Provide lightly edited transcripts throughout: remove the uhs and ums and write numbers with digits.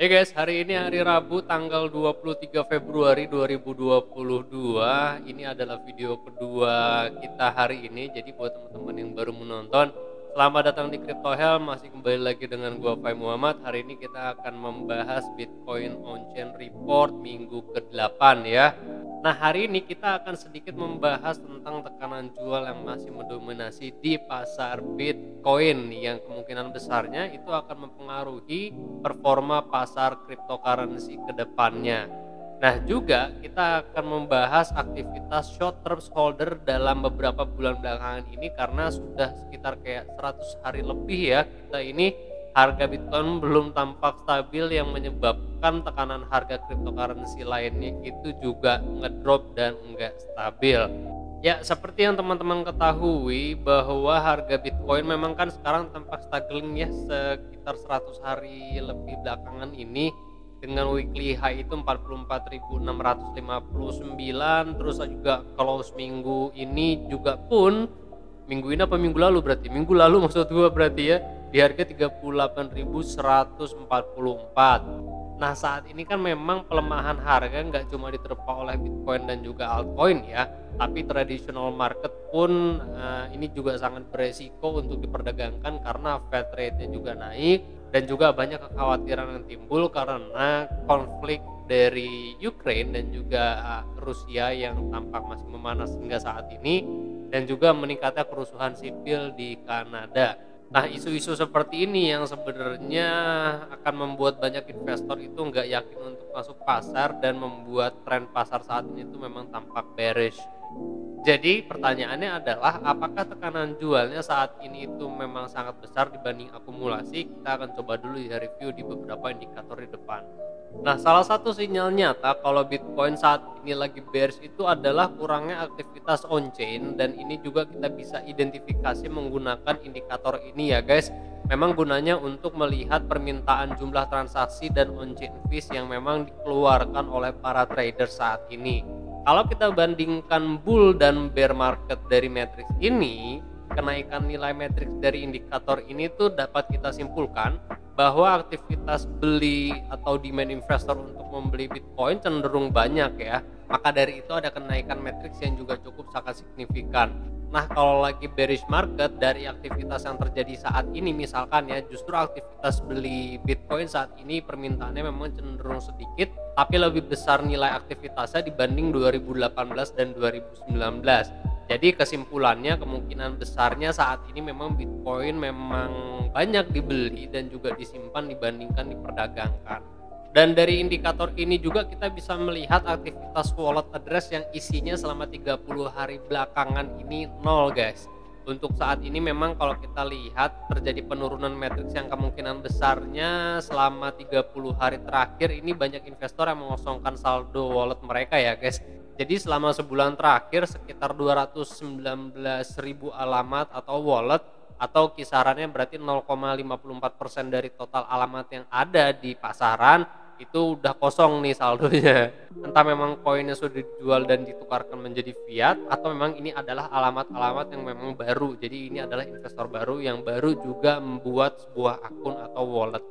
Hey guys, hari ini hari Rabu tanggal 23 Februari 2022. Ini adalah video kedua kita hari ini. Jadi buat teman-teman yang baru menonton, selamat datang di Crypto Hell. Masih kembali lagi dengan gua Fai Muhammad. Hari ini kita akan membahas Bitcoin On-Chain Report minggu ke-8 ya. Nah, hari ini kita akan sedikit membahas tentang tekanan jual yang masih mendominasi di pasar Bitcoin yang kemungkinan besarnya itu akan mempengaruhi performa pasar cryptocurrency ke depannya. Nah, juga kita akan membahas aktivitas short term holder dalam beberapa bulan belakangan ini karena sudah sekitar kayak 100 hari lebih ya kita ini harga Bitcoin belum tampak stabil yang menyebabkan tekanan harga cryptocurrency lainnya itu juga ngedrop dan enggak stabil. Ya, seperti yang teman-teman ketahui bahwa harga Bitcoin memang kan sekarang tampak struggling ya sekitar 100 hari lebih belakangan ini dengan weekly high itu 44.659, terus juga close minggu ini juga pun minggu ini apa minggu lalu berarti? Minggu lalu maksud gua berarti ya di harga 38.144. Nah, saat ini kan memang pelemahan harga nggak cuma diterpa oleh Bitcoin dan juga altcoin ya, tapi traditional market pun ini juga sangat beresiko untuk diperdagangkan karena Fed rate-nya juga naik dan juga banyak kekhawatiran yang timbul karena konflik dari Ukraine dan juga Rusia yang tampak masih memanas hingga saat ini dan juga meningkatnya kerusuhan sipil di Kanada. Nah, isu-isu seperti ini yang sebenarnya akan membuat banyak investor itu nggak yakin untuk masuk pasar dan membuat tren pasar saat ini itu memang tampak bearish. Jadi pertanyaannya adalah apakah tekanan jualnya saat ini itu memang sangat besar dibanding akumulasi? Kita akan coba dulu ya review di beberapa indikator di depan. Nah, salah satu sinyal nyata kalau Bitcoin saat ini lagi bearish itu adalah kurangnya aktivitas on-chain dan ini juga kita bisa identifikasi menggunakan indikator ini ya guys. Memang gunanya untuk melihat permintaan jumlah transaksi dan on-chain fees yang memang dikeluarkan oleh para trader saat ini. Kalau kita bandingkan bull dan bear market dari matriks ini, kenaikan nilai matriks dari indikator ini tuh dapat kita simpulkan bahwa aktivitas beli atau demand investor untuk membeli Bitcoin cenderung banyak ya. Maka dari itu ada kenaikan matriks yang juga cukup sangat signifikan. Nah, kalau lagi bearish market dari aktivitas yang terjadi saat ini misalkan ya, justru aktivitas beli Bitcoin saat ini permintaannya memang cenderung sedikit tapi lebih besar nilai aktivitasnya dibanding 2018 dan 2019. Jadi kesimpulannya kemungkinan besarnya saat ini memang Bitcoin memang banyak dibeli dan juga disimpan dibandingkan diperdagangkan. Dan dari indikator ini juga kita bisa melihat aktivitas wallet address yang isinya selama 30 hari belakangan ini nol guys. Untuk saat ini memang kalau kita lihat terjadi penurunan matriks yang kemungkinan besarnya selama 30 hari terakhir ini banyak investor yang mengosongkan saldo wallet mereka ya guys. Jadi selama sebulan terakhir sekitar 219.000 alamat atau wallet atau kisarannya berarti 0,54% dari total alamat yang ada di pasaran itu udah kosong nih saldonya. Entah memang koinnya sudah dijual dan ditukarkan menjadi fiat atau memang ini adalah alamat-alamat yang memang baru. Jadi ini adalah investor baru yang baru juga membuat sebuah akun atau wallet.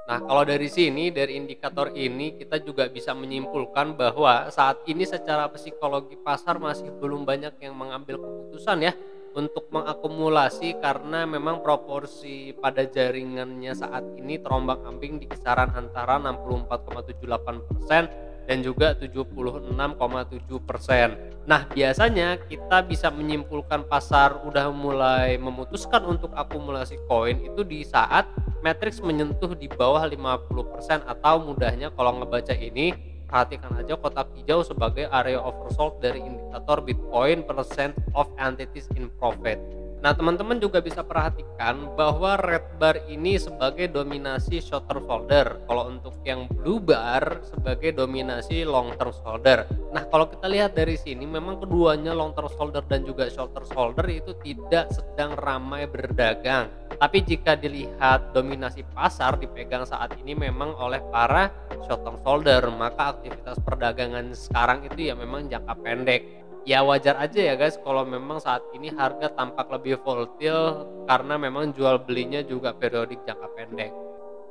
Nah, kalau dari sini, dari indikator ini kita juga bisa menyimpulkan bahwa saat ini secara psikologi pasar masih belum banyak yang mengambil keputusan ya untuk mengakumulasi karena memang proporsi pada jaringannya saat ini terombang-ambing di kisaran antara 64,78% dan juga 76,7%. Nah, biasanya kita bisa menyimpulkan pasar udah mulai memutuskan untuk akumulasi koin itu di saat matriks menyentuh di bawah 50% atau mudahnya kalau ngebaca ini perhatikan aja kotak hijau sebagai area oversold dari indikator Bitcoin percent of entities in profit. Nah, teman-teman juga bisa perhatikan bahwa red bar ini sebagai dominasi short term holder. Kalau untuk yang blue bar sebagai dominasi long term holder. Nah, kalau kita lihat dari sini memang keduanya long term holder dan juga short term holder itu tidak sedang ramai berdagang. Tapi jika dilihat dominasi pasar dipegang saat ini memang oleh para short term holder, maka aktivitas perdagangan sekarang itu ya memang jangka pendek. Ya wajar aja ya guys kalau memang saat ini harga tampak lebih volatile karena memang jual belinya juga periodik jangka pendek.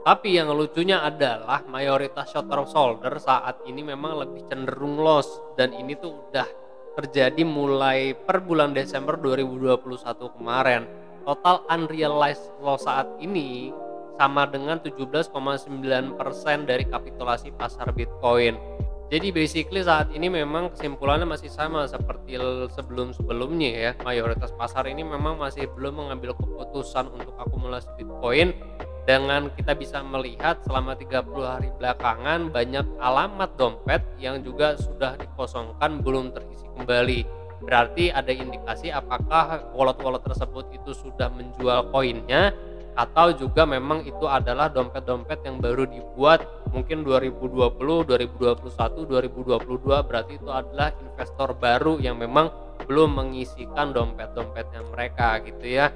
Tapi yang lucunya adalah mayoritas short term solder saat ini memang lebih cenderung loss, dan ini tuh udah terjadi mulai per bulan Desember 2021 kemarin. Total unrealized loss saat ini sama dengan 17,9% dari kapitulasi pasar Bitcoin. Jadi basically saat ini memang kesimpulannya masih sama seperti sebelum-sebelumnya ya. Mayoritas pasar ini memang masih belum mengambil keputusan untuk akumulasi Bitcoin. Dengan kita bisa melihat selama 30 hari belakangan banyak alamat dompet yang juga sudah dikosongkan belum terisi kembali. Berarti ada indikasi apakah wallet-wallet tersebut itu sudah menjual koinnya, atau juga memang itu adalah dompet-dompet yang baru dibuat mungkin 2020, 2021, 2022, berarti itu adalah investor baru yang memang belum mengisikan dompet-dompetnya mereka gitu ya.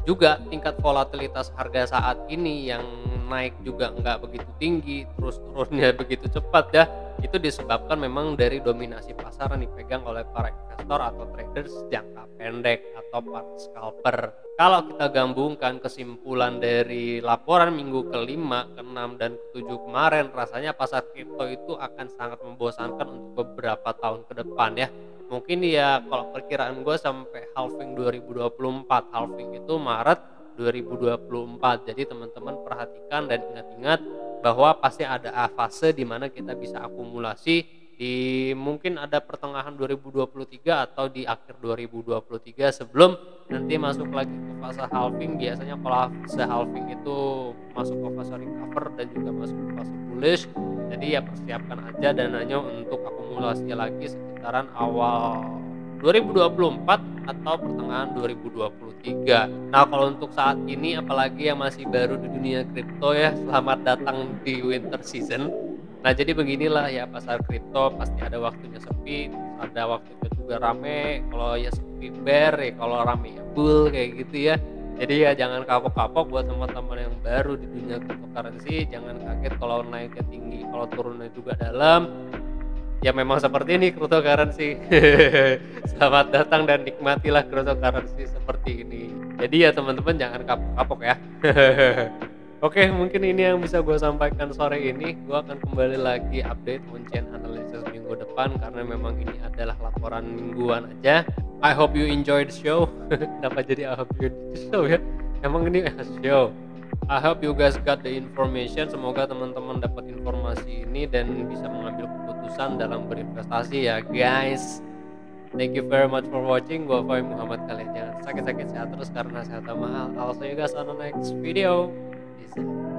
Juga tingkat volatilitas harga saat ini yang naik juga nggak begitu tinggi, terus turunnya begitu cepat ya, itu disebabkan memang dari dominasi pasar yang dipegang oleh para investor atau traders jangka pendek atau para scalper. Kalau kita gabungkan kesimpulan dari laporan minggu ke-5, ke-6, dan ke-7 kemarin, rasanya pasar kripto itu akan sangat membosankan untuk beberapa tahun ke depan ya. Mungkin ya kalau perkiraan gue sampai halving 2024, halving itu Maret 2024. Jadi teman-teman perhatikan dan ingat-ingat bahwa pasti ada fase di mana kita bisa akumulasi di mungkin ada pertengahan 2023 atau di akhir 2023 sebelum nanti masuk lagi ke fase halving. Biasanya kalau fase halving itu masuk ke fase recover dan juga masuk ke fase bullish. Jadi ya persiapkan aja dananya untuk akumulasi lagi sekitaran awal 2024 atau pertengahan 2023. Nah kalau untuk saat ini apalagi yang masih baru di dunia kripto ya, selamat datang di winter season. Nah jadi beginilah ya pasar kripto, pasti ada waktunya sepi, ada waktunya juga rame. Kalau ya sepi bear ya, kalau rame ya bull kayak gitu ya. Jadi ya jangan kapok-kapok buat teman-teman yang baru di dunia cryptocurrency, jangan kaget kalau naiknya tinggi, kalau turunnya juga dalam. Ya memang seperti ini cryptocurrency. Selamat datang dan nikmatilah cryptocurrency seperti ini. Jadi ya teman-teman jangan kapok-kapok ya. Oke, mungkin ini yang bisa gue sampaikan sore ini. Gue akan kembali lagi update on-chain analysis minggu depan karena memang ini adalah laporan mingguan aja. I hope you enjoy the show. Kenapa jadi I hope you enjoy the show ya? Emang ini show. I hope you guys got the information. Semoga teman-teman dapat informasi ini dan bisa mengambil keputusan dalam berinvestasi ya guys. Thank you very much for watching. Gua Fahim Muhammad. Kalian jangan sakit-sakit sehat terus karena sehat mahal. I'll see you guys on the next video. Peace out.